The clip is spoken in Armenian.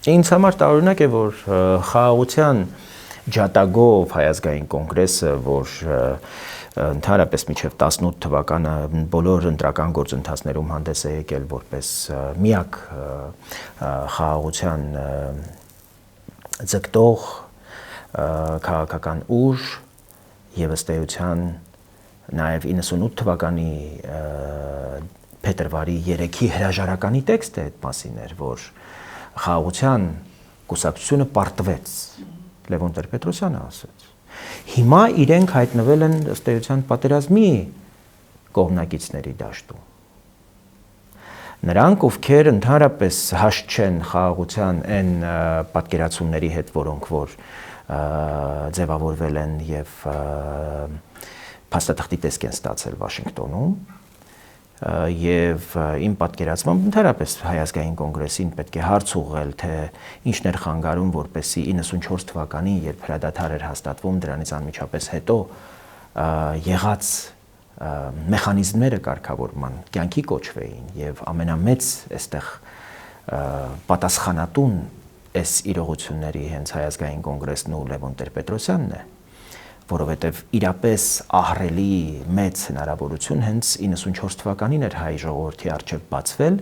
Ինձ համար տարօրինակ է, որ խաղաղության ջատագով հայազգային կոնգրեսը, որ ընդհանրապես մինչև 18 թվականը բոլոր ընտրական գործընթացներում հանդես է եկել որպես միակ խաղաղության ձգտող քաղաքական ուժ եւ ըստ էության նաեւ 98 թվականի փետրվարի 3-ի հրաժարականի տեքստը այդ մասին էր, որ խաղաղության կուսակցությունը պարտվեց, Լևոն Տեր-Պետրոսյանը ասաց։ Հիմա իրենք հայտնվել են ըստ էության պատերազմի կողմնակիցների դաշտում։ Նրանք, ովքեր ընդհանրապես հաշտ չեն խաղաղության այն պատկերացումների հետ, որոնք որ ձևավորվել են եւ փաստաթղթի տեսք են ստացել Վաշինգտոնում, եւ իմ պատկերացմամբ ընդհանրապես հայազգային կոնգրեսին պետք է հարց ուղղել, թե ինչն էր խանգարում, որպեսզի 94 թվականին, երբ հրադադար էր հաստատվում, դրանից անմիջապես հետո եղած մեխանիզմները կարգավորման կյանքի կոչվեին եւ ամենամեծ այստեղ պատասխանատուն այս իրողությունների հենց հայազգային կոնգրեսն ու Լևոն Տեր-Պետրոսյանն է, որովհետև իրապես ահռելի մեծ հնարավորություն հենց 94 թվականին էր հայ ժողովրդի առջև բացվել